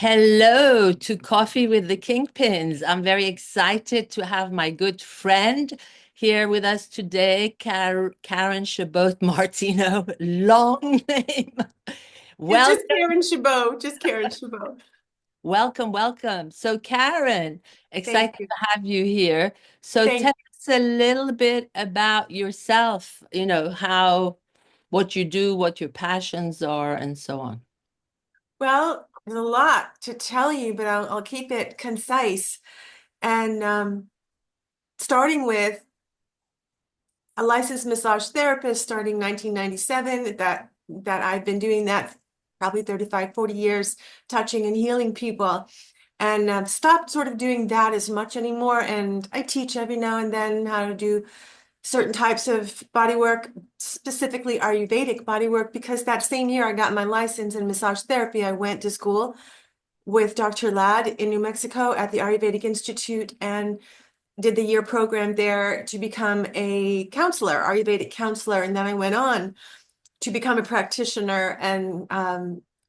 Hello to Coffee with the Kingpins. I'm very excited to have my good friend here with us today, Karyn Chabot Martino. Long name. It's Welcome, just Karyn Chabot, just Karyn Chabot. welcome, welcome. So, Karyn, Thank excited you. to have you here. So, tell Thank us a little bit about yourself, what you do, what your passions are, and so on. Well, there's a lot to tell you, but I'll keep it concise. And starting with a licensed massage therapist starting 1997, that I've been doing that probably 35, 40 years, touching and healing people. And stopped sort of doing that as much anymore. And I teach every now and then how to do certain types of body work, specifically Ayurvedic body work, because that same year I got my license in massage therapy. I went to school with Dr. Ladd in New Mexico at the Ayurvedic Institute and did the year program there to become a counselor, Ayurvedic counselor. And then I went on to become a practitioner and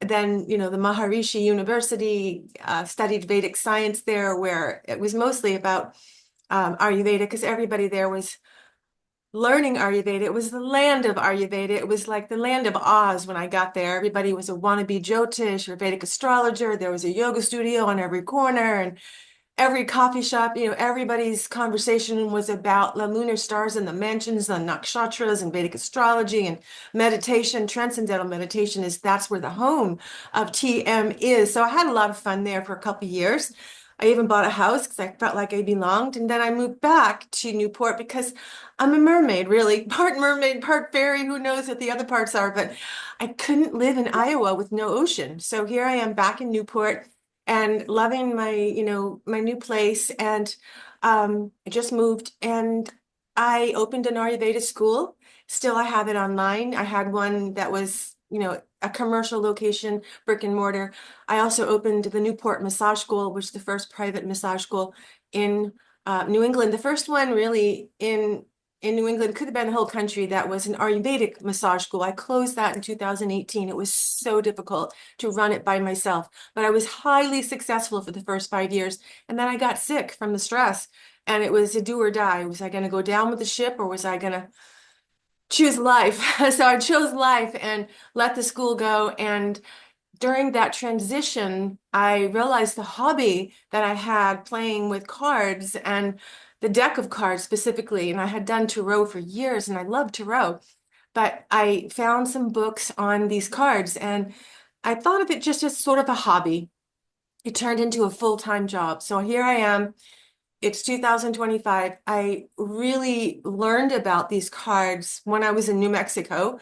then, the Maharishi University, studied Vedic science there, where it was mostly about Ayurveda, because everybody there was learning Ayurveda. It was the land of Ayurveda. It was like the land of Oz when I got there. Everybody was a wannabe Jyotish or Vedic astrologer. There was a yoga studio on every corner and every coffee shop. Everybody's conversation was about the lunar stars and the mansions, the nakshatras and Vedic astrology and meditation. Transcendental meditation that's where the home of TM is. So I had a lot of fun there for a couple of years. I even bought a house because I felt like I belonged. And then I moved back to Newport because I'm a mermaid, really. Part mermaid, part fairy. Who knows what the other parts are? But I couldn't live in Iowa with no ocean. So here I am back in Newport and loving my new place. And I just moved and I opened an Ayurveda school. Still, I have it online. I had one that was, a commercial location, brick and mortar. I also opened the Newport Massage School, which is the first private massage school in New England. The first one really in New England, could have been the whole country, that was an Ayurvedic massage school. I closed that in 2018. It was so difficult to run it by myself, but I was highly successful for the first 5 years. And then I got sick from the stress, and it was a do or die. Was I going to go down with the ship, or was I going to choose life? So I chose life and let the school go. And during that transition, I realized the hobby that I had playing with cards and the deck of cards specifically. And I had done tarot for years and I love tarot, but I found some books on these cards and I thought of it just as sort of a hobby. It turned into a full-time job. So here I am. It's 2025. I really learned about these cards when I was in New Mexico,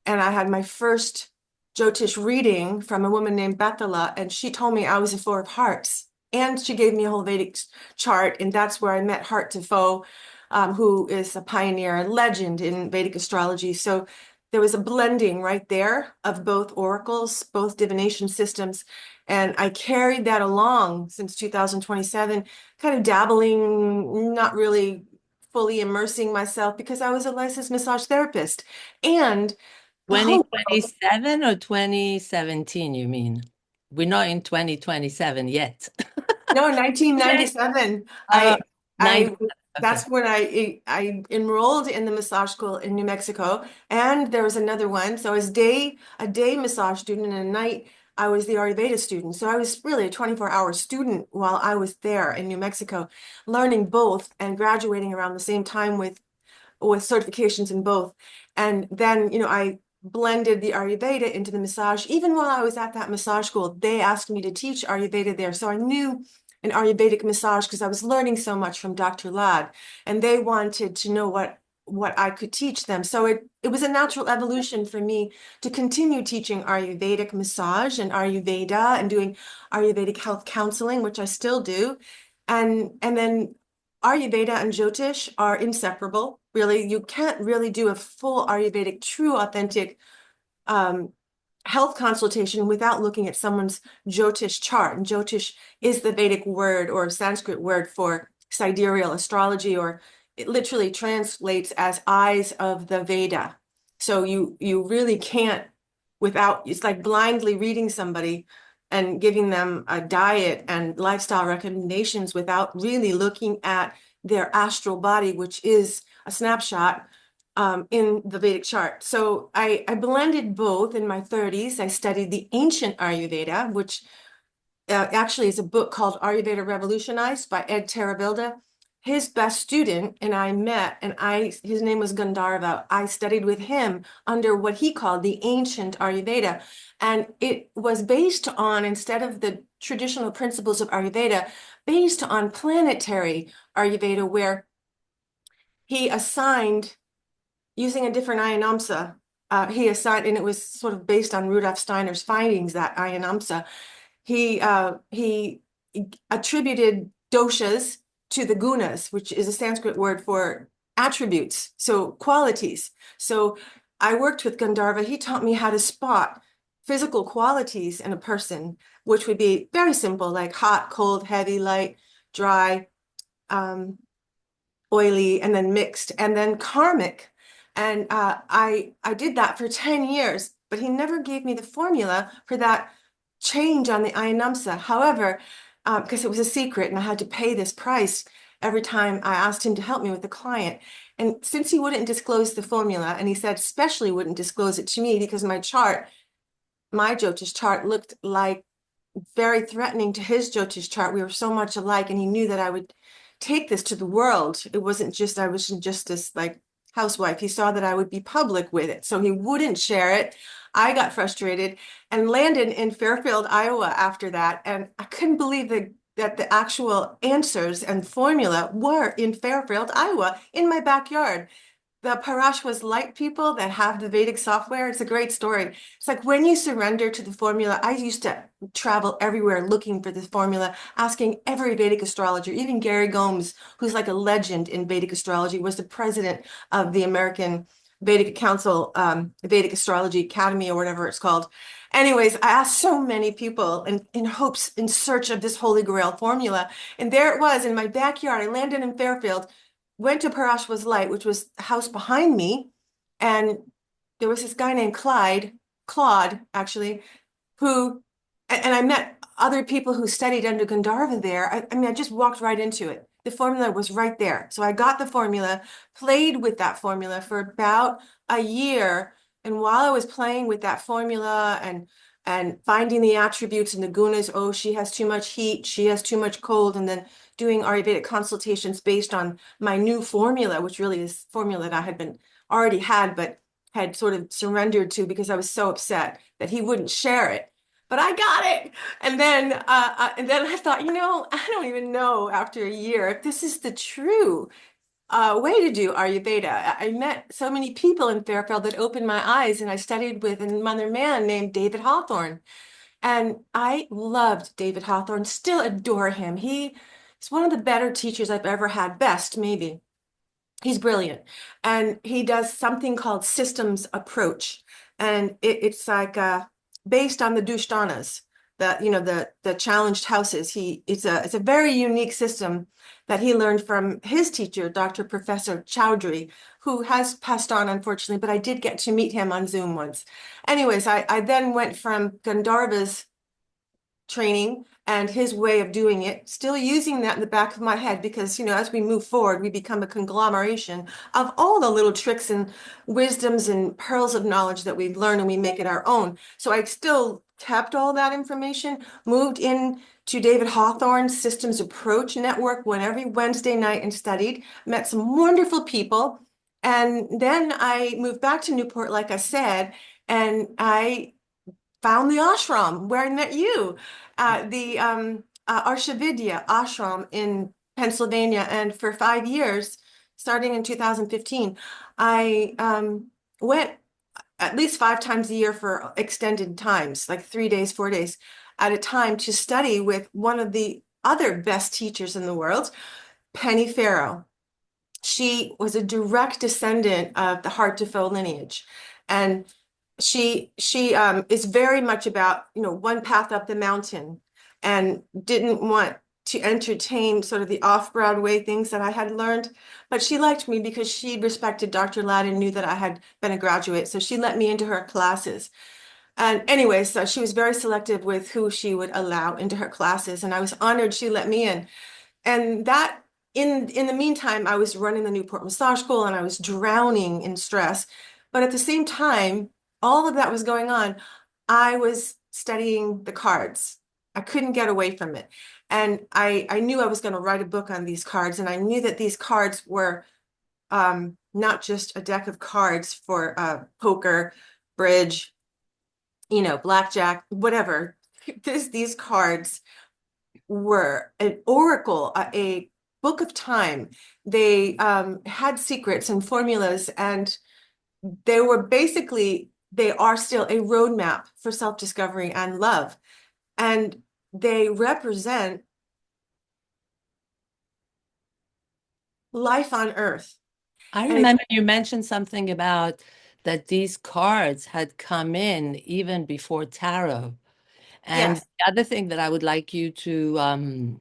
and I had my first Jyotish reading from a woman named Bethala, and she told me I was a Four of Hearts. And she gave me a whole Vedic chart, and that's where I met Heart Defoe, who is a pioneer, a legend in Vedic astrology. So there was a blending right there of both oracles, both divination systems. And I carried that along since 2027, kind of dabbling, not really fully immersing myself because I was a licensed massage therapist. And the whole world. 2027 or 2017, you mean? We're not in 2027 yet. No, Okay. 1997. Uh, I 90. Okay. That's when I enrolled in the massage school in New Mexico, and there was another one. So I was a day massage student, and a night I was the Ayurveda student. So I was really a 24-hour student while I was there in New Mexico, learning both and graduating around the same time with certifications in both. And then, I blended the Ayurveda into the massage. Even while I was at that massage school, they asked me to teach Ayurveda there. So I knew an Ayurvedic massage because I was learning so much from Dr. Ladd, and they wanted to know what I could teach them. So it was a natural evolution for me to continue teaching Ayurvedic massage and Ayurveda and doing Ayurvedic health counseling, which I still do. And then Ayurveda and Jyotish are inseparable. Really, you can't really do a full Ayurvedic, true, authentic um, health consultation without looking at someone's Jyotish chart. And Jyotish is the Vedic word or Sanskrit word for sidereal astrology, or it literally translates as eyes of the Veda. So you really can't, without, it's like blindly reading somebody and giving them a diet and lifestyle recommendations without really looking at their astral body, which is a snapshot in the Vedic chart. So I blended both in my 30s. I studied the ancient Ayurveda, which actually is a book called Ayurveda Revolutionized by Ed Terabilda. His best student and I met, and his name was Gandharva. I studied with him under what he called the ancient Ayurveda. And it was based on, instead of the traditional principles of Ayurveda, based on planetary Ayurveda, where he assigned, using a different Ayanamsa, he assigned, and it was sort of based on Rudolf Steiner's findings, that Ayanamsa, he attributed doshas to the gunas, which is a Sanskrit word for attributes, so qualities. So I worked with Gandharva. He taught me how to spot physical qualities in a person, which would be very simple, like hot, cold, heavy, light, dry, oily, and then mixed, and then karmic. And I did that for 10 years, but he never gave me the formula for that change on the Ayanamsa. However, because it was a secret and I had to pay this price every time I asked him to help me with the client. And since he wouldn't disclose the formula, and he said especially wouldn't disclose it to me because my chart, my Jyotish chart, looked like very threatening to his Jyotish chart. We were so much alike, and he knew that I would take this to the world. It wasn't just, I wasn't just this like housewife. He saw that I would be public with it, so he wouldn't share it. I got frustrated and landed in Fairfield, Iowa after that. And I couldn't believe that the actual answers and formula were in Fairfield, Iowa, in my backyard. The Parashwas light people that have the Vedic software, it's a great story. It's like when you surrender to the formula, I used to travel everywhere looking for this formula, asking every Vedic astrologer, even Gary Gomes, who's like a legend in Vedic astrology, was the president of the American Vedic Council, Vedic Astrology Academy, or whatever it's called. Anyways, I asked so many people in hopes, in search of this Holy Grail formula. And there it was in my backyard. I landed in Fairfield, went to Parashwas Light, which was the house behind me. And there was this guy named Claude, actually, who, and I met other people who studied under Gandharva there. I mean, I just walked right into it. The formula was right there. So I got the formula, played with that formula for about a year. And while I was playing with that formula and finding the attributes and the gunas, oh, she has too much heat, she has too much cold, and then doing Ayurvedic consultations based on my new formula, which really is formula that I had already had, but had sort of surrendered to because I was so upset that he wouldn't share it. But I got it. And then I thought, I don't even know after a year if this is the true way to do Ayurveda. I met so many people in Fairfield that opened my eyes, and I studied with another man named David Hawthorne. And I loved David Hawthorne, still adore him. He's one of the better teachers I've ever had, best maybe. He's brilliant. And he does something called systems approach. And it's like based on the Dushtanas, the challenged houses. It's a very unique system that he learned from his teacher, Dr. Professor Chowdhury, who has passed on, unfortunately, but I did get to meet him on Zoom once. Anyways, I then went from Gandharva's training and his way of doing it, still using that in the back of my head because, as we move forward, we become a conglomeration of all the little tricks and wisdoms and pearls of knowledge that we learn, and we make it our own. So I still kept all that information, moved in to David Hawthorne's Systems Approach Network, went every Wednesday night and studied, met some wonderful people. And then I moved back to Newport, like I said, and I found the ashram where I met you, the Arshavidya ashram in Pennsylvania. And for 5 years, starting in 2015, I went at least 5 times a year for extended times, like 3 days, 4 days at a time, to study with one of the other best teachers in the world, Penny Farrow. She was a direct descendant of the Heart to Foe lineage. And she is very much about, one path up the mountain, and didn't want to entertain sort of the off-Broadway things that I had learned. But she liked me because she respected Dr. Ladd and knew that I had been a graduate. So she let me into her classes. And anyway, so she was very selective with who she would allow into her classes, and I was honored she let me in. And that in the meantime, I was running the Newport Massage School and I was drowning in stress. But at the same time, all of that was going on. I was studying the cards. I couldn't get away from it. And I knew I was going to write a book on these cards. And I knew that these cards were not just a deck of cards for poker, bridge, blackjack, whatever. These cards were an oracle, a book of time. They had secrets and formulas, and they are still a roadmap for self-discovery and love. And they represent life on earth. I And it's remember you mentioned something about that these cards had come in even before tarot. And yes. the other thing that I would like you to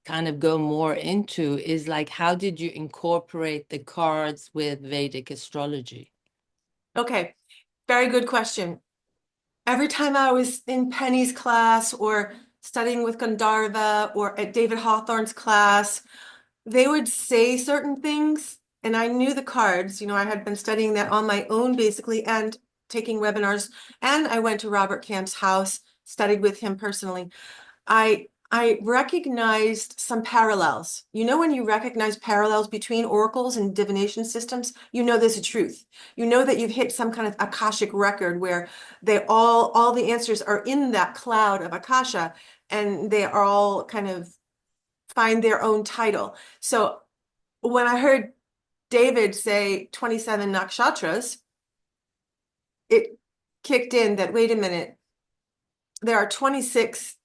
kind of go more into is like, how did you incorporate the cards with Vedic astrology? Okay. Very good question. Every time I was in Penny's class or studying with Gandharva or at David Hawthorne's class, they would say certain things, and I knew the cards. I had been studying that on my own basically and taking webinars. And I went to Robert Camp's house, studied with him personally. I recognized some parallels. When you recognize parallels between oracles and divination systems, there's a truth. That you've hit some kind of Akashic record where all the answers are in that cloud of Akasha, and they are all kind of find their own title. So when I heard David say 27 nakshatras, it kicked in that, wait a minute, there are 26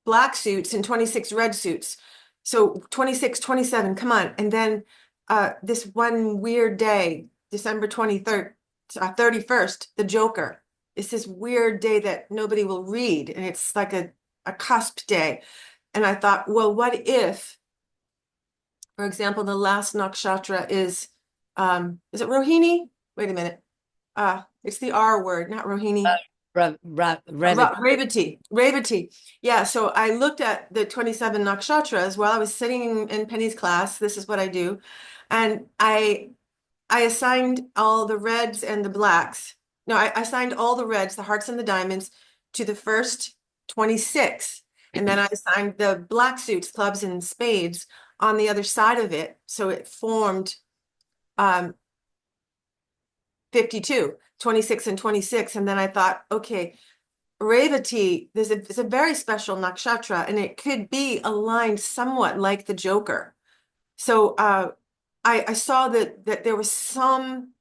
black suits and 26 red suits. So 26, 27, come on. And then this one weird day, December 23rd, 31st, the Joker. It's this weird day that nobody will read. And it's like a cusp day. And I thought, well, what if, for example, the last nakshatra is it Rohini? Wait a minute. It's the R word, not Rohini. Revit. Revati. Yeah, so I looked at the 27 nakshatras while I was sitting in Penny's class. This is what I do. And I assigned all the reds and the blacks. No, I assigned all the reds, the hearts and the diamonds, to the first 26. And then I assigned the black suits, clubs and spades, on the other side of it. So it formed 52, 26 and 26. And then I thought, okay, Revati, it's a very special nakshatra, and it could be aligned somewhat like the Joker. So I saw that there was some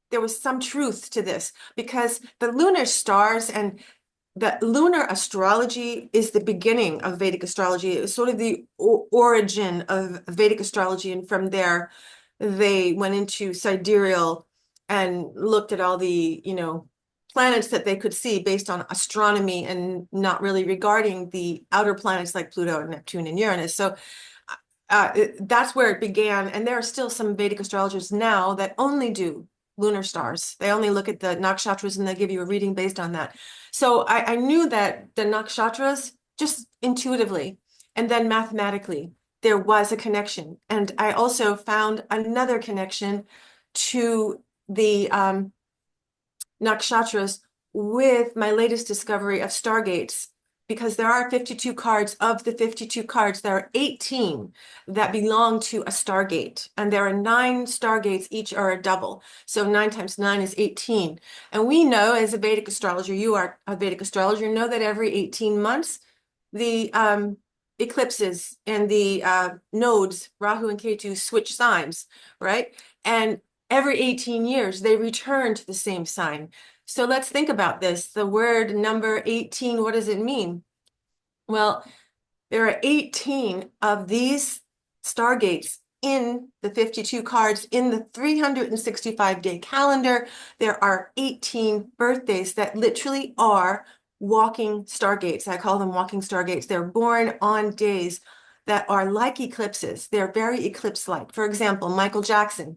truth to this, because the lunar stars and the lunar astrology is the beginning of Vedic astrology. It was sort of the origin of Vedic astrology, and from there they went into sidereal and looked at all the planets that they could see based on astronomy and not really regarding the outer planets like Pluto and Neptune and Uranus. So that's where it began. And there are still some Vedic astrologers now that only do lunar stars. They only look at the nakshatras and they give you a reading based on that. So I knew that the nakshatras, just intuitively and then mathematically, there was a connection. And I also found another connection to the nakshatras with my latest discovery of stargates, because there are 52 cards. Of the 52 cards, there are 18 that belong to a stargate, and there are 9 stargates, each are a double. So 9 times 9 is 18. And we know, as a Vedic astrologer, you are a Vedic astrologer, know that every 18 months, the eclipses and the nodes, Rahu and Ketu, switch signs, right? And every 18 years, they return to the same sign. So let's think about this. The word number 18, what does it mean? Well, there are 18 of these stargates in the 52 cards. In the 365-day calendar, there are 18 birthdays that literally are walking stargates. I call them walking stargates. They're born on days that are like eclipses. They're very eclipse-like. For example, Michael Jackson,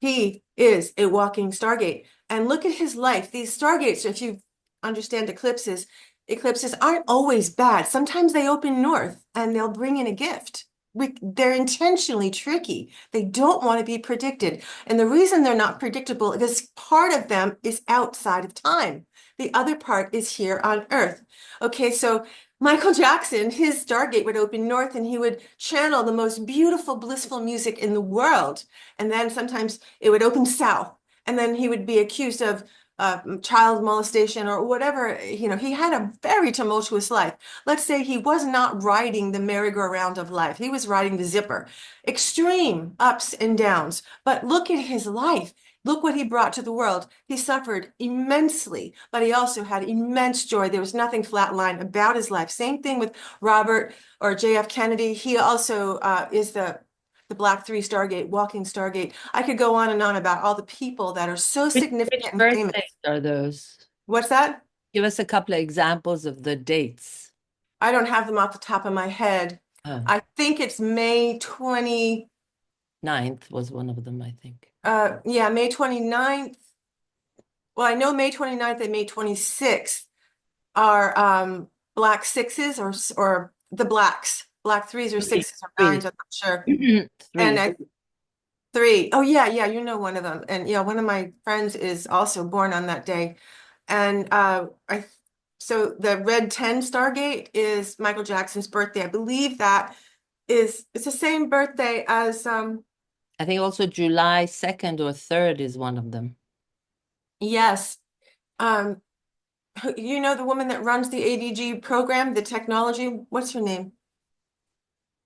he is a walking stargate. And look at his life. These stargates, if you understand eclipses aren't always bad. Sometimes they open north and they'll bring in a gift. They're intentionally tricky. They don't want to be predicted. And the reason they're not predictable is part of them is outside of time. The other part is here on Earth. Okay, so Michael Jackson, his Stargate would open north and he would channel the most beautiful, blissful music in the world. And then sometimes it would open south. And then he would be accused of child molestation or whatever. You know, he had a very tumultuous life. Let's say he was not riding the merry-go-round of life. He was riding the zipper. Extreme ups and downs. But look at his life. Look what he brought to the world. He suffered immensely, but he also had immense joy. There was nothing flatline about his life. Same thing with Robert or JF Kennedy. He also is the Black 3 Stargate, Walking Stargate. I could go on and on about all the people that are so Which significant and famous. birthdays are those? What's that? Give us a couple of examples of the dates. I don't have them off the top of my head. Oh, I think it's May 20, 9th was one of them, I think. yeah, May 29th. Well, I know May 29th and May 26th are Black sixes or the blacks. Black threes or Three. sixes or Three. nines, I'm not sure. And Three. I three. Oh yeah, yeah, you know one of them. And yeah, one of my friends is also born on that day. And so the Red 10 Stargate is Michael Jackson's birthday. I believe that it's the same birthday as I think also July 2nd or 3rd is one of them. yes. Um you know the woman that runs the ADG program, the technology, what's her name?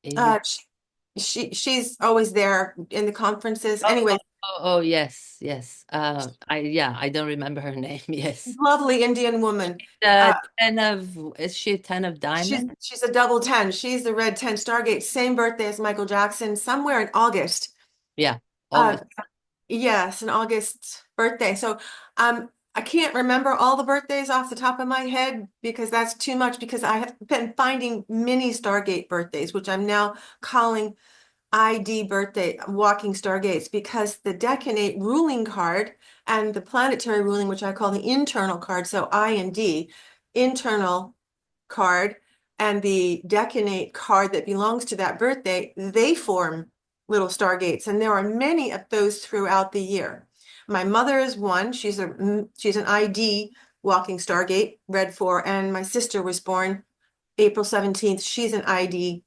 AD. Uh she's always there in the conferences. Oh, Anyways, yes, yes. I don't remember her name. Yes. lovely Indian woman. The 10 of, is she a 10 of She's diamond? she's a double 10. She's the Red 10 Stargate, same birthday as Michael Jackson, somewhere in August. Yeah, Uh, August. yes, an August birthday. So I can't remember all the birthdays off the top of my head because that's too much because I have been finding mini Stargate birthdays, which I'm now calling ID birthday walking stargates because the decanate ruling card and the planetary ruling, which I call the internal card, so I and D, internal card and the decanate card that belongs to that birthday, they form little stargates. And there are many of those throughout the year. My mother is one. She's an ID walking stargate, red 4, and my sister was born April 17th. She's an ID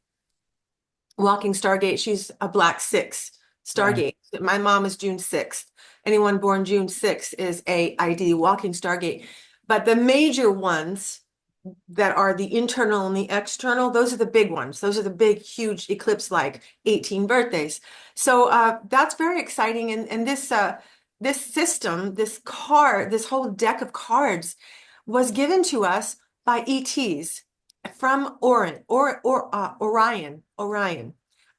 walking stargate. She's a black 6 Right. stargate. My mom is June 6th. Anyone born June 6th is a ID walking stargate. But the major ones that are the internal and the external, those are the big ones. Those are the big, huge eclipse like 18 birthdays. So that's very exciting. And this system, this card, this whole deck of cards was given to us by ETs from Orion.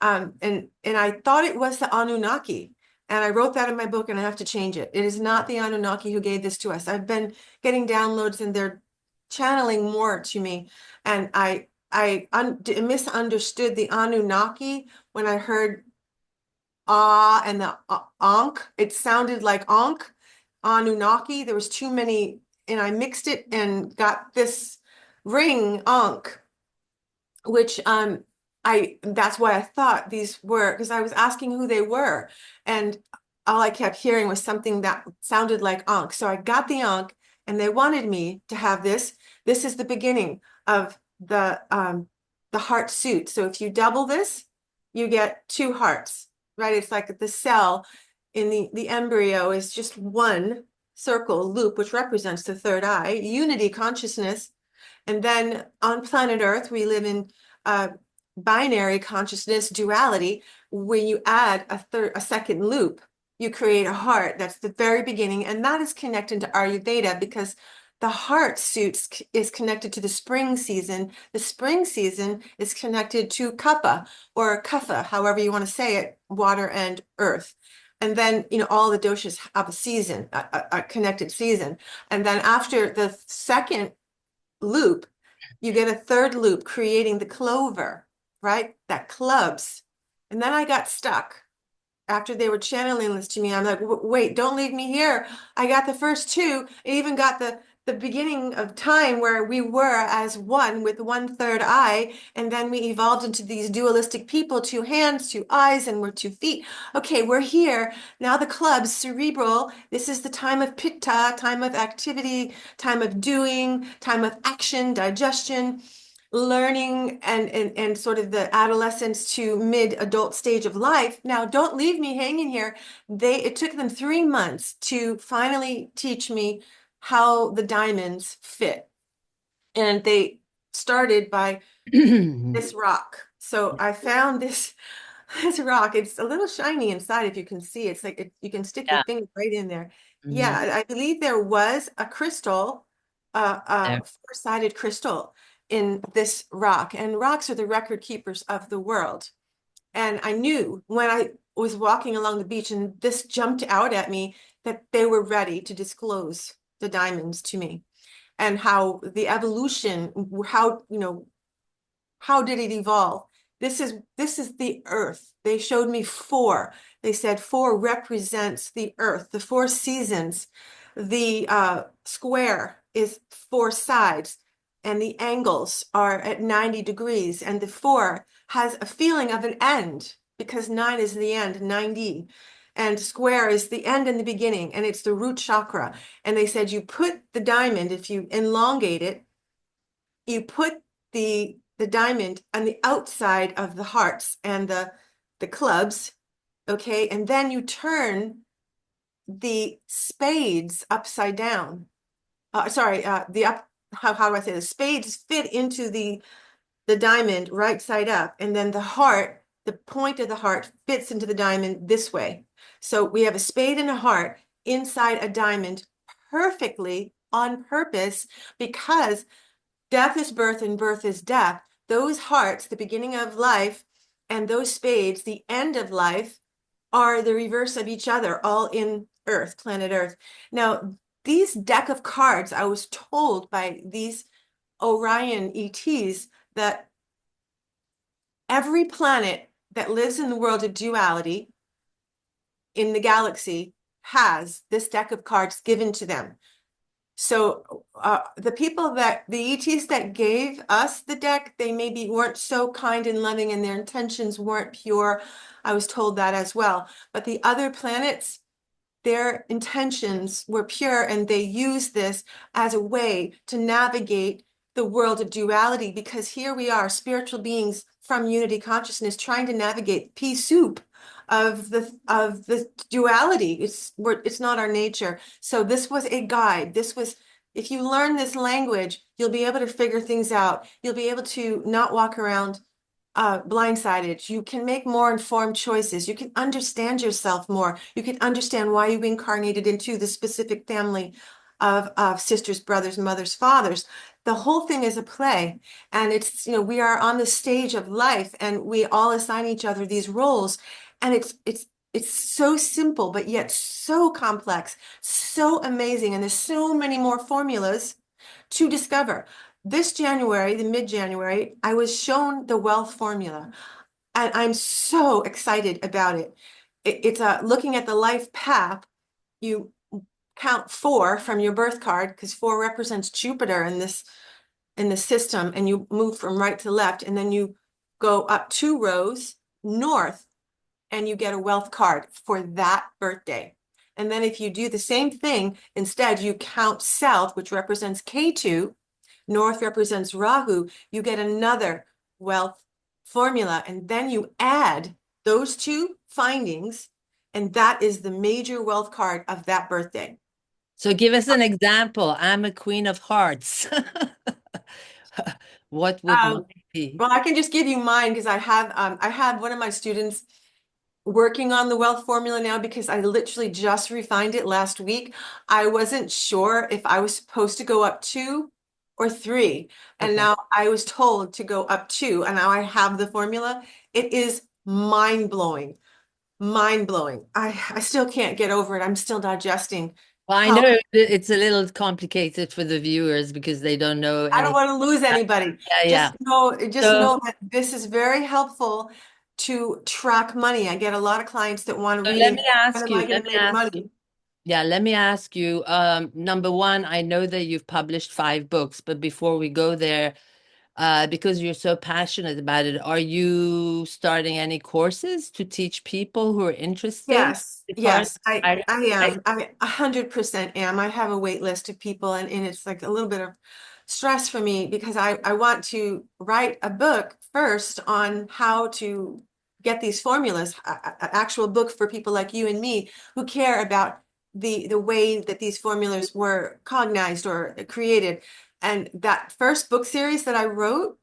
And I thought it was the Anunnaki. And I wrote that in my book and I have to change it. It is not the Anunnaki who gave this to us. I've been getting downloads and they're channeling more to me. And I misunderstood the Anunnaki when I heard ah and the ankh. It sounded like ankh, Anunnaki. There was too many, and I mixed it and got this ring ankh, which that's why I thought these were, because I was asking who they were, and all I kept hearing was something that sounded like ankh. So I got the ankh, and they wanted me to have this. This is the beginning of the heart suit. So if you double this, you get 2 hearts, right? It's like the cell in the embryo is just one circle loop, which represents the third eye, unity consciousness. And then on planet Earth, we live in binary consciousness duality. When you add a second loop, you create a heart. That's the very beginning. And that is connected to Ayurveda because the heart suits is connected to the spring season. The spring season is connected to kapha or kapha, however you want to say it, water and earth. And then, all the doshas have a season, a connected season. And then after the second loop, you get a third loop creating the clover, right? That clubs. And then I got stuck after they were channeling this to me, I'm like, Wait, don't leave me here. I got the first two. I even got the beginning of time where we were as one with one third eye, and then we evolved into these dualistic people, two hands, two eyes, and we're 2 feet. Okay, we're here. Now the clubs, cerebral, this is the time of pitta, time of activity, time of doing, time of action, digestion, learning, and sort of the adolescence to mid-adult stage of life. Now, don't leave me hanging here. It took them 3 months to finally teach me how the diamonds fit. And they started by this rock. So I found this rock. It's a little shiny inside, if you can see. It's like you can stick your Yeah. finger right in there. Mhm. Yeah, I believe there was a crystal, There. four-sided crystal in this rock. And rocks are the record keepers of the world. And I knew when I was walking along the beach and this jumped out at me that they were ready to disclose the diamonds to me, and how the evolution, how did it evolve? This is the earth. They showed me four. They said four represents the earth, the four seasons. The square is four sides, and the angles are at 90 degrees, and the four has a feeling of an end because nine is the end, 90. And square is the end and the beginning, and it's the root chakra. And they said you put the diamond, if you elongate it, you put the diamond on the outside of the hearts and the clubs, okay, and then you turn the spades upside down. Sorry, the up. How do I say the spades fit into the diamond right side up, and then the heart, the point of the heart fits into the diamond this way. So we have a spade and a heart inside a diamond perfectly on purpose, because death is birth and birth is death. Those hearts, the beginning of life, and those spades, the end of life, are the reverse of each other, all in Earth, planet Earth. Now, these deck of cards, I was told by these Orion ETs that every planet that lives in the world of duality in the galaxy has this deck of cards given to them. So the ETs that gave us the deck, they maybe weren't so kind and loving and their intentions weren't pure. I was told that as well. But the other planets, their intentions were pure, and they used this as a way to navigate the world of duality, because here we are, spiritual beings from unity consciousness, trying to navigate pea soup of the duality. It's not our nature. So this was a guide. If you learn this language, you'll be able to figure things out. You'll be able to not walk around blindsided. You can make more informed choices. You can understand yourself more. You can understand why you incarnated into the specific family of sisters, brothers, mothers, fathers. The whole thing is a play. And we are on the stage of life, and we all assign each other these roles. And it's so simple, but yet so complex, so amazing. And there's so many more formulas to discover. This January, the mid-January, I was shown the wealth formula, and I'm so excited about it. It's looking at the life path. You count four from your birth card, because four represents Jupiter in the system, and you move from right to left, and then you go up 2 rows north, and you get a wealth card for that birthday. And then if you do the same thing, instead you count south, which represents K2, north represents Rahu, you get another wealth formula. And then you add those two findings, and that is the major wealth card of that birthday. So give us an example. I'm a queen of hearts. What would mine Um, be? well, I can just give you mine, because I have one of my students working on the wealth formula now, because I literally just refined it last week. I wasn't sure if I was supposed to go up 2 or 3, and Okay. now I was told to go up 2, and now I have the formula. It is mind blowing, mind blowing. I still can't get over it. I'm still digesting Well, I how know it's a little complicated for the viewers because they don't know I don't anything. want to lose anybody. Yeah, yeah. Just know So, that this is very helpful. to track money. I get a lot of clients that want to So let really, me when ask am you, I going let to me make ask money? Yeah, let me ask you. Number one, I know that you've published 5 books, but before we go there, because you're so passionate about it, are you starting any courses to teach people who are interested? Yes, The current yes, I right? am. I 100% am. I have a wait list of people, and it's like a little bit of stress for me because I want to write a book first on how to get these formulas, an actual book for people like you and me who care about the way that these formulas were cognized or created. And that first book series that I wrote,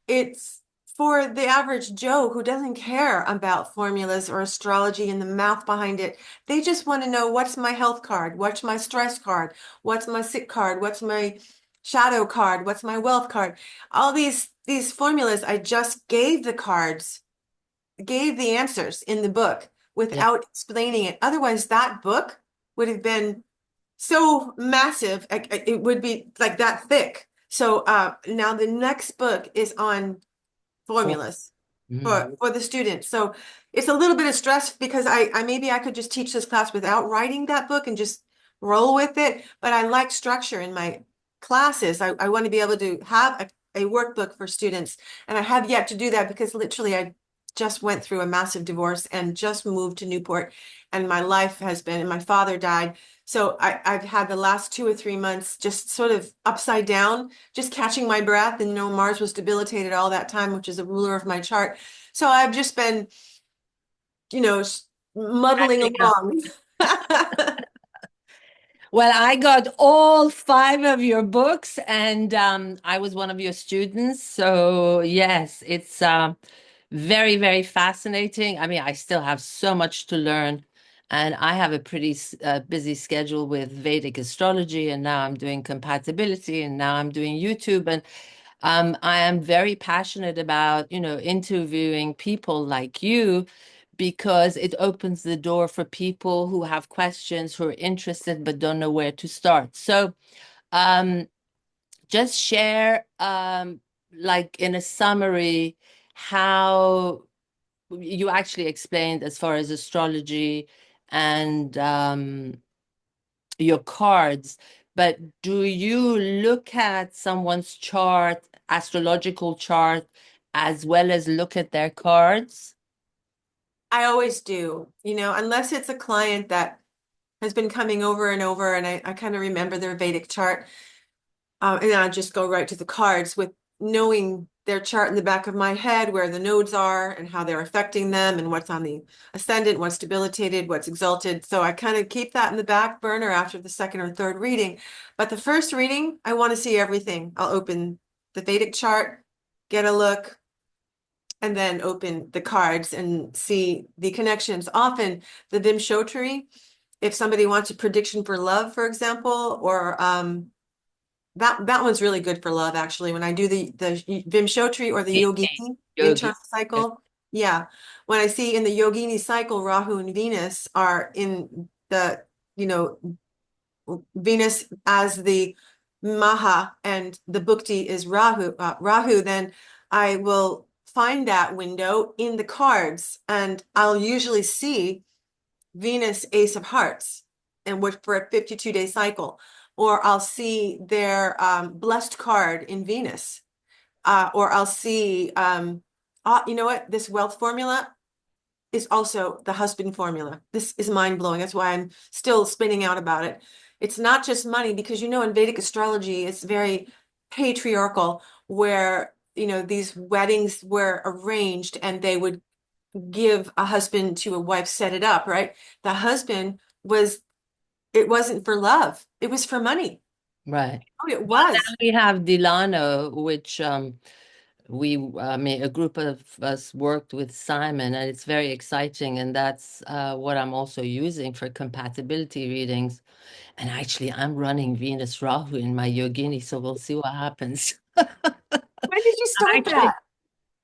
it's for the average Joe who doesn't care about formulas or astrology and the math behind it. They just want to know, what's my health card? What's my stress card? What's my sick card? What's my shadow card? What's my wealth card? All these formulas, I just gave the cards, gave the answers in the book Yeah. without explaining it. Otherwise, that book would have been so massive, it would be like that thick. So now the next book is on For, formulas mm, for the students. So it's a little bit of stress because I maybe I could just teach this class without writing that book and just roll with it. But I like structure in my classes. I want to be able to have a workbook for students. And I have yet to do that because literally I just went through a massive divorce and just moved to Newport. And my life has been, and my father died. So I've had the last 2 or 3 months just sort of upside down, just catching my breath. And Mars was debilitated all that time, which is a ruler of my chart. So I've just been, muddling yeah. along. Well, I got all 5 of your books, and I was one of your students. So yes, it's very, very fascinating. I mean, I still have so much to learn, and I have a pretty busy schedule with Vedic astrology, and now I'm doing compatibility, and now I'm doing YouTube, and I am very passionate about, interviewing people like you because it opens the door for people who have questions, who are interested but don't know where to start. So, um, just share, like in a summary, how you actually explained as far as astrology and your cards, but do you look at someone's chart, astrological chart, as well as look at their cards? I always do, unless it's a client that has been coming over and over, and I kind of remember their Vedic chart. And I just go right to the cards with knowing their chart in the back of my head, where the nodes are and how they're affecting them and what's on the ascendant, what's debilitated, what's exalted. So I kind of keep that in the back burner after the second or third reading. But the first reading, I want to see everything. I'll open the Vedic chart, get a look, and then open the cards and see the connections. Often the Vimshotri, if somebody wants a prediction for love, for example, or that one's really good for love, actually. When I do the Vimshotri or the Yogini internal Yogi. Yeah. cycle, yeah. When I see in the Yogini cycle, Rahu and Venus are in the, you know, Venus as the Maha and the Bhukti is Rahu, then I will find that window in the cards, and I'll usually see Venus Ace of Hearts and work for a 52-day cycle. Or I'll see their blessed card in Venus. Or I'll see, you know what? This wealth formula is also the husband formula. This is mind blowing. That's why I'm still spinning out about it. It's not just money, because in Vedic astrology, it's very patriarchal, where these weddings were arranged and they would give a husband to a wife, set it up, right? The husband it wasn't for love, it was for money. Right. Oh, it Well, was. now we have Delano, which I mean, a group of us worked with Simon, and it's very exciting. And that's what I'm also using for compatibility readings. And actually, I'm running Venus Rahu in my Yogini, so we'll see what happens. When did you start Actually, that?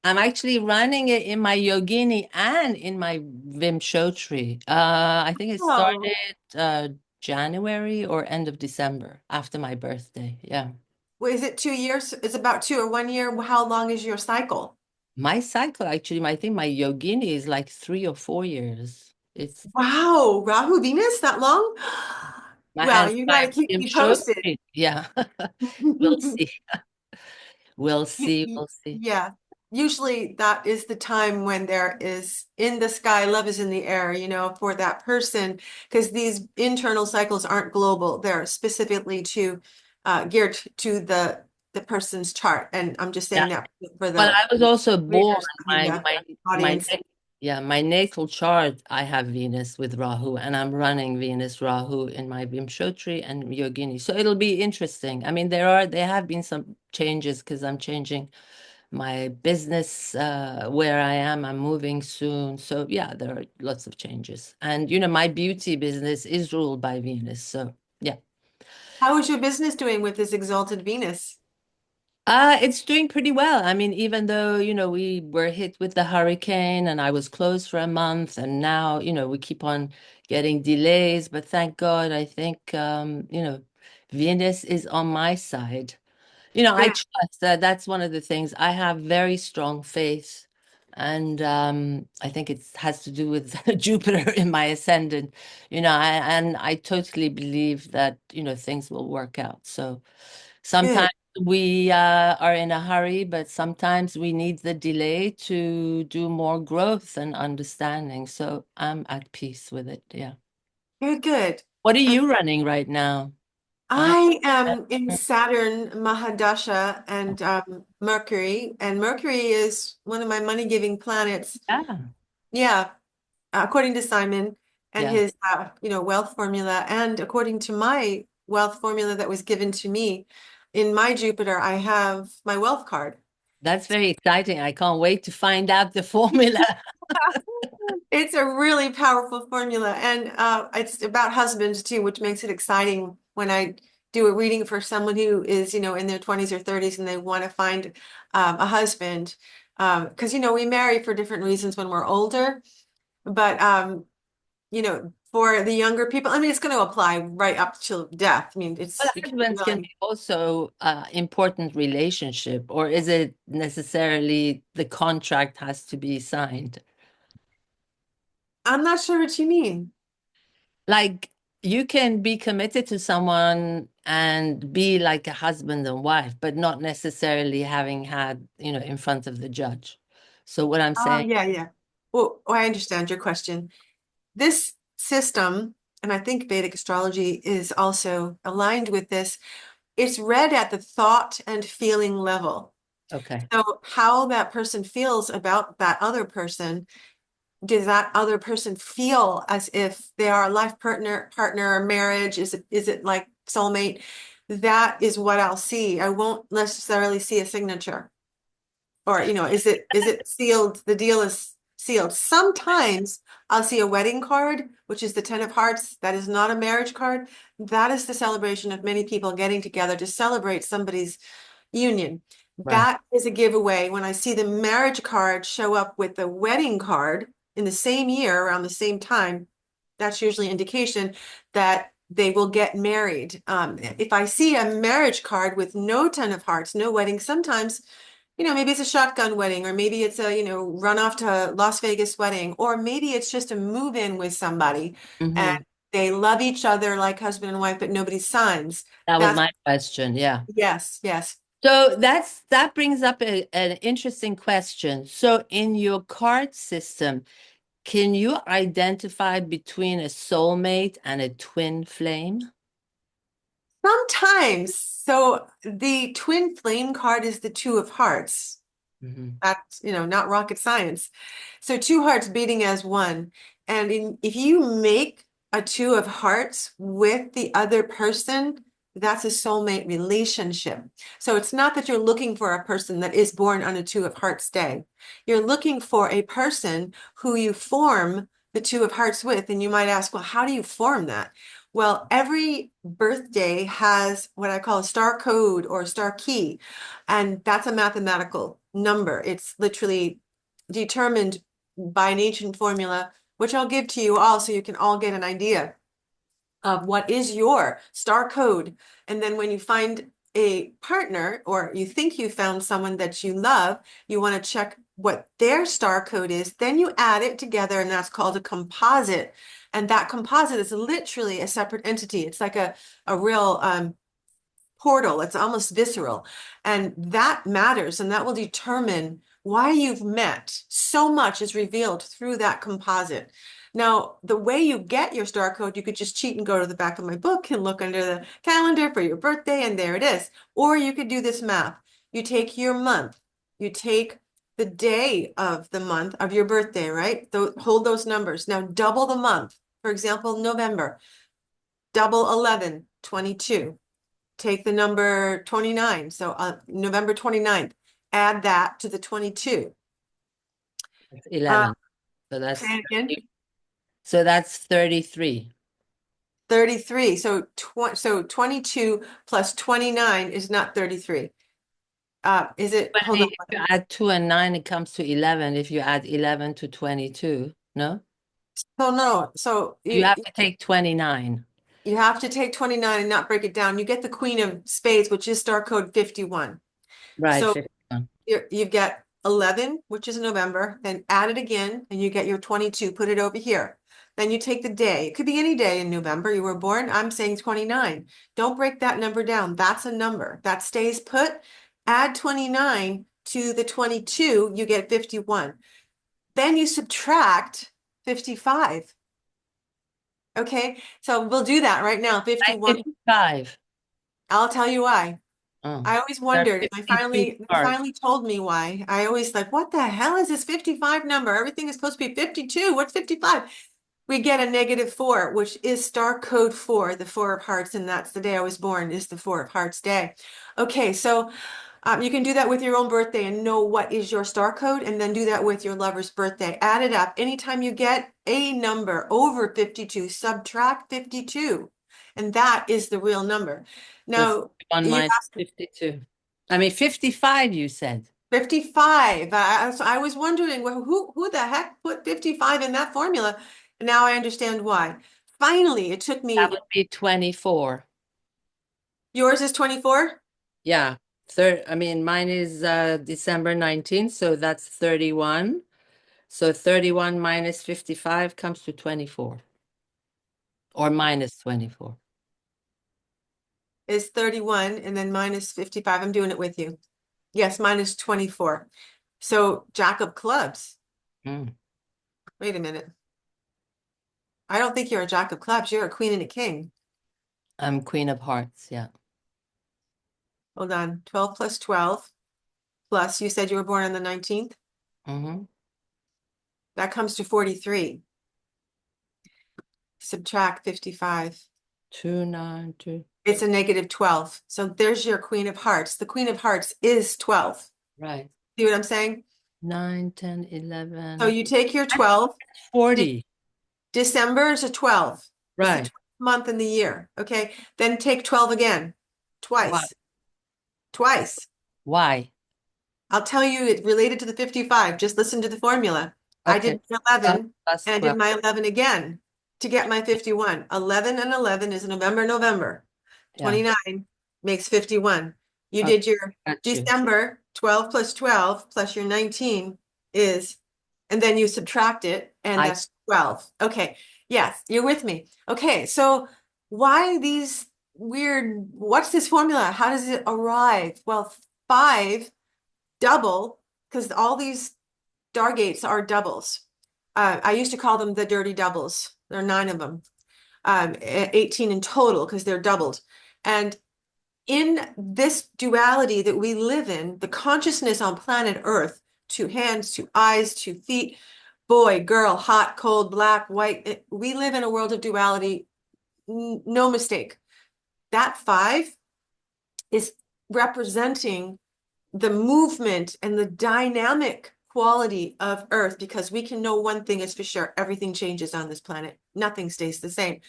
I'm actually running it in my Yogini and in my Vimshotri. I think it Oh, started January or end of December after my birthday. Yeah. is it 2 years? It's about 2 or 1 year. How long is your cycle? My cycle, actually, I think my yogini is like 3 or 4 years. It's Wow, Rahu Venus that long? my Well, and you got my to keep I'm me sure. posted. Yeah, we'll see. We'll see. We'll see. Yeah, usually that is the time when there is in the sky, love is in the air, for that person, because these internal cycles aren't global. They're specifically geared to the person's chart. And I'm just Yeah. saying that for Well, the I was also born, readers, the my audience. yeah, my natal chart, I have Venus with Rahu, and I'm running Venus Rahu in my Vimshotri and Yogini. So it'll be interesting. I mean, there have been some changes because I'm changing my business where I am. I'm moving soon. So yeah, there are lots of changes. And my beauty business is ruled by Venus. So yeah. How is your business doing with this exalted Venus? It's doing pretty well. I mean, even though, we were hit with the hurricane and I was closed for a month, and now, we keep on getting delays, but thank God, I think, Venus is on my side. I Good. trust that that's one of the things. I have very strong faith, and I think it has to do with Jupiter in my ascendant, and I totally believe that, things will work out. So sometimes Good. we are in a hurry, but sometimes we need the delay to do more growth and understanding. So I'm at peace with it. Yeah. Good, good. What are And you running right now? I I am in Saturn Mahadasha and Mercury, and Mercury is one of my money-giving planets. yeah, Yeah, according to Simon and yeah. his wealth formula, and according to my wealth formula that was given to me in my Jupiter, I have my wealth card. That's very exciting. I can't wait to find out the formula. It's a really powerful formula, and it's about husbands too, which makes it exciting when I do a reading for someone who is, in their 20s or 30s and they want to find a husband. Because, we marry for different reasons when we're older, but, for the younger people, I mean, it's going to apply right up till death. I mean, Well, you can't husbands can really. be also important relationship, or is it necessarily the contract has to be signed? I'm not sure what you mean. Like you can be committed to someone and be like a husband and wife, but not necessarily having had, in front of the judge. So what I'm Oh, saying, yeah, yeah. Well, I understand your question. This system, and I think Vedic astrology is also aligned with this, it's read at the thought and feeling level. okay, So how that person feels about that other person, does that other person feel as if they are a life partner, marriage? Is it like soulmate? That is what I'll see. I won't necessarily see a signature. Or, is it sealed? The deal is sealed. Sometimes I'll see a wedding card, which is the 10 of hearts. That is not a marriage card. That is the celebration of many people getting together to celebrate somebody's union. right. That is a giveaway. When I see the marriage card show up with the wedding card in the same year, around the same time, that's usually indication that they will get married. If I see a marriage card with no 10 of hearts, no wedding, sometimes maybe it's a shotgun wedding, or maybe it's a, run off to Las Vegas wedding, or maybe it's just a move in with somebody and Hmm. they love each other like husband and wife, but nobody signs. That was That's, my question. Yeah. yes, yes. So that brings up an interesting question. So in your card system, can you identify between a soulmate and a twin flame? Sometimes. So the twin flame card is the two of hearts. Hmm. That's, not rocket science. So two hearts beating as one. And if you make a two of hearts with the other person, that's a soulmate relationship. So it's not that you're looking for a person that is born on a two of hearts day. You're looking for a person who you form the two of hearts with. And you might ask, well, how do you form that? Well, every birthday has what I call a star code or a star key. And that's a mathematical number. It's literally determined by an ancient formula, which I'll give to you all so you can all get an idea of what is your star code. And then when you find a partner or you think you found someone that you love, you want to check what their star code is, then you add it together, and that's called a composite. And that composite is literally a separate entity. It's like a real portal. It's almost visceral. And that matters, and that will determine why you've met. So much is revealed through that composite. Now, the way you get your star code, you could just cheat and go to the back of my book and look under the calendar for your birthday, and there it is. Or you could do this math. You take your month, you take the day of the month of your birthday, right? Hold those numbers. Now double the month. For example, November, double 11, 22. Take the number 29. So November 29th, add that to the 22. That's 11. So Say that's it again. 30. So that's 33. 33. So 22 plus 29 is not 33. Is it? But Hold if on. you add 2 and 9, it comes to 11. If you add 11 to 22, no? So no. So You have to take 29. you have to take 29 and not break it down. You get the Queen of Spades, which is star code 51. Right, So 51. you get 11, which is November, then add it again, and you get your 22. Put it over here. Then you take the day. It could be any day in November you were born. I'm saying 29. Don't break that number down. That's a number that stays put. Add 29 to the 22, you get 51. Then you subtract 55. Okay, so we'll do that right now. 51. 55. I'll tell you why. Oh, I always there are wondered, and 53 they parts. finally told me why. I always like, what the hell is this 55 number? Everything is supposed to be 52. What's 55? We get a -4, which is star code 4, the 4 of hearts, and that's the day I was born, is the 4 of hearts day. Okay, so you can do that with your own birthday and know what is your star code, and then do that with your lover's birthday. Add it up. Anytime you get a number over 52, subtract 52, and that is the real number. So Now, 51 you minus 52. I mean, 55, you said. 55. So I was wondering, well, who the heck put 55 in that formula? And now I understand why. Finally, it took That me, would be 24. yours is 24? Yeah. I mean, mine is December 19th, so that's 31. So 31 minus 55 comes to 24. Or minus 24. Is 31, and then minus 55. I'm doing it with you. Yes, minus 24. So Jack of clubs. Mm. Wait a minute. I don't think you're a Jack of clubs. You're a queen and a king. I'm Queen of Hearts, yeah. Hold on. 12 plus 12 plus, you said you were born on the 19th. Mm-hmm. That comes to 43. Subtract 55. 2, 9, 2. It's a -12. So there's your Queen of Hearts. The Queen of Hearts is 12. Right. See what I'm saying? 9, 10, So 11. you take your 12. 40. December is a 12. It's the Right. 12th month in the year. Okay. Then take 12 again. Why? Twice. Twice. Why? I'll tell you it related to the 55. Just listen to the formula. I Okay. did my 12 11 plus and I 12. did my 11 again to get my 51. 11 and 11 is November. Yeah. 29 makes 51. You Okay. did your Got you. December, 12 plus 12 plus your 19 is, and then you subtract it, and I that's 12. Okay. Yes, you're with me. Okay. So why these weird, what's this formula? How does it arrive? Well, 5 double, because all these Stargates are doubles. I used to call them the dirty doubles. There are 9 of them, 18 in total because they're doubled. And in this duality that we live in, the consciousness on planet Earth, 2 hands, 2 eyes, 2 feet, boy, girl, hot, cold, black, white, we live in a world of duality, no mistake. That 5 is representing the movement and the dynamic quality of Earth, because we can know one thing is for sure: everything changes on this planet. Nothing stays the same.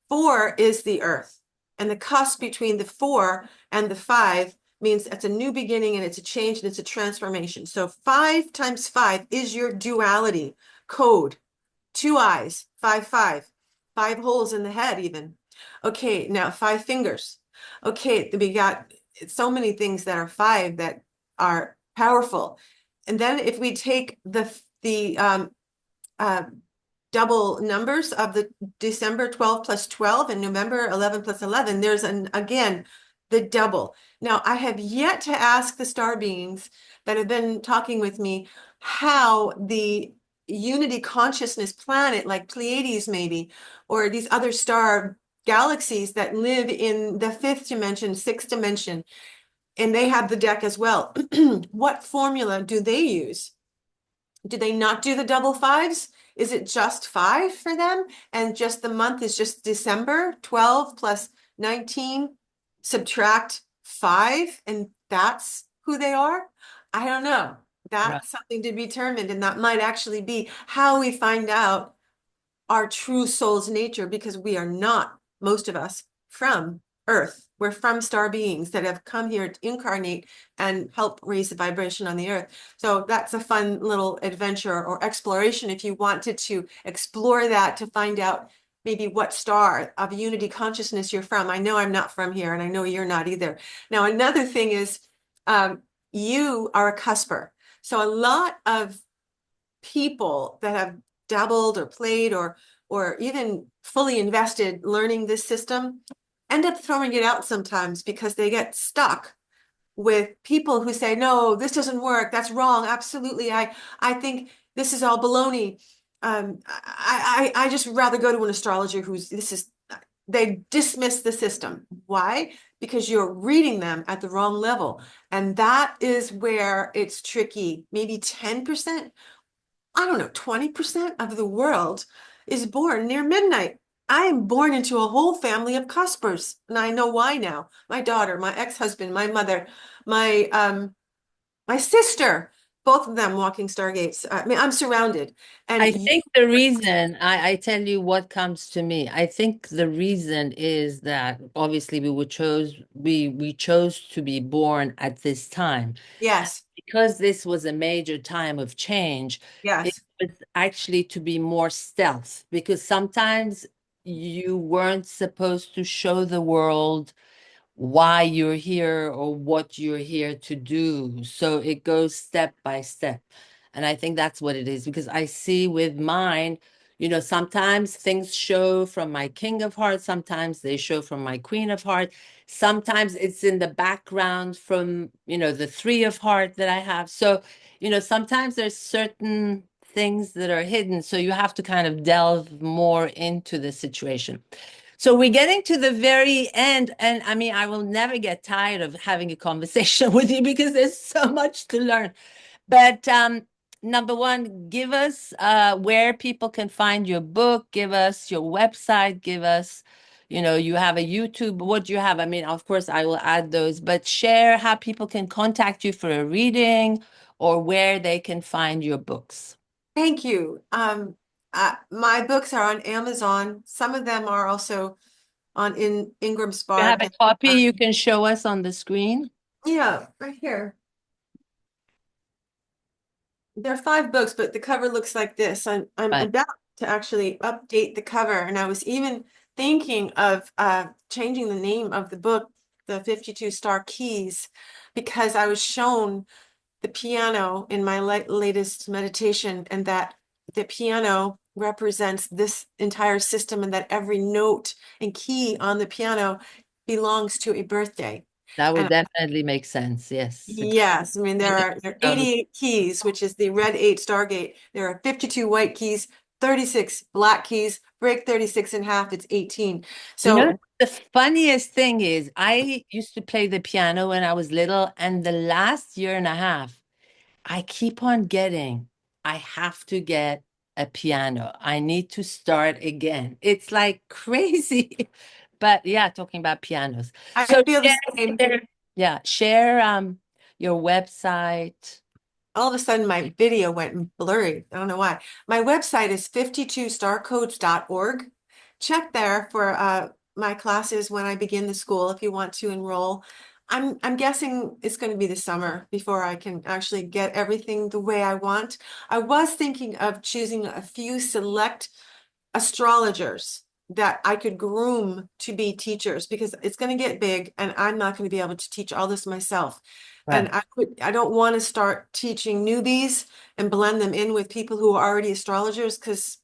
4 is the Earth, and the cusp between the 4 and the 5 means it's a new beginning, and it's a change, and it's a transformation. So 5 times 5 is your duality code. 2 eyes, 5, 5, 5 holes in the head even. Okay, now 5 fingers. Okay, we got so many things that are 5 that are powerful. And then if we take the uh, double numbers of the December 12 plus 12 and November 11 plus 11, there's again, the double. Now, I have yet to ask the star beings that have been talking with me how the unity consciousness planet, like Pleiades maybe, or these other star galaxies that live in the fifth dimension, sixth dimension, and they have the deck as well. What formula do they use? Do they not do the double fives? Is it just 5 for them? And just the month is just December, 12 plus 19, subtract 5, and that's who they are? I don't know. Right. That's something to be determined, and that might actually be how we find out our true soul's nature, because we are not, most of us, from Earth. We're from star beings that have come here to incarnate and help raise the vibration on the Earth. So that's a fun little adventure or exploration if you wanted to explore that, to find out maybe what star of unity consciousness you're from. I know I'm not from here, and I know you're not either. Now, another thing is you are a cusper. So a lot of people that have dabbled or played or even fully invested learning this system end up throwing it out sometimes because they get stuck with people who say, no, this doesn't work, that's wrong, absolutely, I think this is all baloney. I just rather go to an astrologer they dismiss the system. Why? Because you're reading them at the wrong level. And that is where it's tricky. Maybe 10%, I don't know, 20% of the world is born near midnight. I am born into a whole family of cuspers, and I know why now. My daughter, my ex-husband, my mother, my sister, both of them walking stargates. I mean, I'm surrounded. I And think the reason I tell you what comes to me. I think the reason is that obviously we chose to be born at this time. And yes, because this was a major time of change, it yes. was actually to be more stealth because sometimes you weren't supposed to show the world why you're here or what you're here to do. So it goes step by step. And I think that's what it is because I see with mine, sometimes things show from my King of Hearts, sometimes they show from my Queen of Hearts, sometimes it's in the background from, the Three of Heart that I have. So, sometimes there's certain things that are hidden. So you have to kind of delve more into the situation. So we're getting to the very end, and I mean, I will never get tired of having a conversation with you because there's so much to learn. But number one, give us where people can find your book, give us your website, give us, you have a YouTube. What do you have? I mean, of course, I will add those, but share how people can contact you for a reading or where they can find your books. Thank you. My books are on Amazon. Some of them are also on Ingram You have Spark. a copy you can show us on the screen? Yeah, right here. There are 5 books, but the cover looks like this. I'm Right. about to actually update the cover, and I was even thinking of changing the name of the book, the 52 Star Keys, because I was shown the piano in my latest meditation, and that the piano represents this entire system, and that every note and key on the piano belongs to a birthday. That would And definitely make sense. Yes. yes, I mean there are Um, 88 keys, which is the red 8 Stargate. There are 52 white keys, 36 black keys. Break 36 in half, it's 18. So the funniest thing is I used to play the piano when I was little, and the last year and a half, I keep on I have to get a piano. I need to start again. It's like crazy. But yeah, talking about pianos. I So feel the same. share your website. All of a sudden my video went blurry. I don't know why. My website is 52starcodes.org. Check there for my classes when I begin the school if you want to enroll. I'm guessing it's going to be the summer before I can actually get everything the way I want. I was thinking of choosing a few select astrologers that I could groom to be teachers because it's going to get big and I'm not going to be able to teach all this myself. And Right. I don't want to start teaching newbies and blend them in with people who are already astrologers because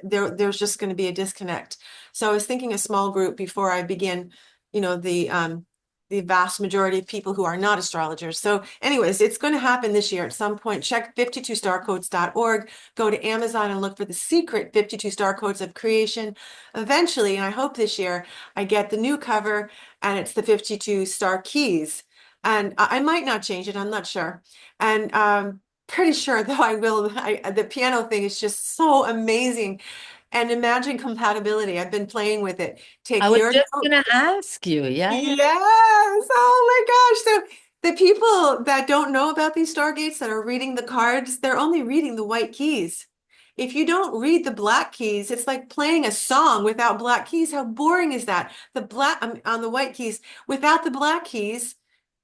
there's just going to be a disconnect. So I was thinking a small group before I begin, the vast majority of people who are not astrologers. So anyways, it's going to happen this year at some point. Check 52starcodes.org, go to Amazon and look for the secret 52 star codes of creation. Eventually, and I hope this year, I get the new cover and it's the 52 star keys. And I might not change it, I'm not sure. And pretty sure though I will. The piano thing is just so amazing. And imagine compatibility. I've been playing with it. I Take was your just note. gonna ask you. Yeah, yeah. Yes. Oh my gosh. So the people that don't know about these stargates that are reading the cards, they're only reading the white keys. If you don't read the black keys, it's like playing a song without black keys. How boring is that? The black on the white keys, without the black keys,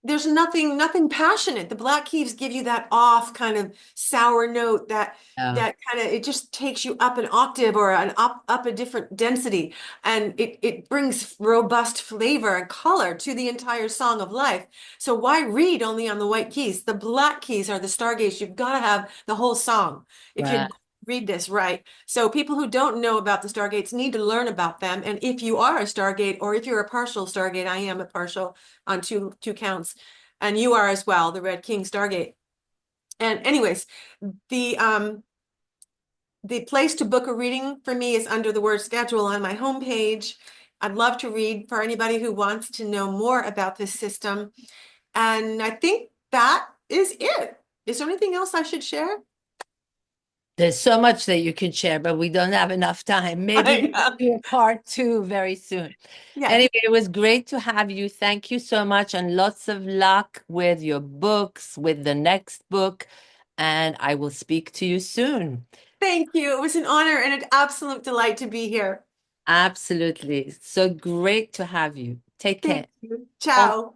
there's nothing passionate. The black keys give you that off kind of sour note Yeah. that kind of it just takes you up an octave or an up a different density and it brings robust flavor and color to the entire song of life. So why read only on the white keys? The black keys are the stargates. You've got to have the whole song if Right. you read this right. So people who don't know about the stargates need to learn about them. And if you are a stargate or if you're a partial stargate, I am a partial on two counts, and you are as well, the Red King Stargate. And anyways, the the place to book a reading for me is under the word schedule on my homepage. I'd love to read for anybody who wants to know more about this system. And I think that is it. Is there anything else I should share? There's so much that you can share, but we don't have enough time. Maybe I we know. do a part two very soon. Yes. Anyway, it was great to have you. Thank you so much, and lots of luck with your books, with the next book. And I will speak to you soon. Thank you. It was an honor and an absolute delight to be here. Absolutely. So great to have you. Take care. Thank you. Au Ciao.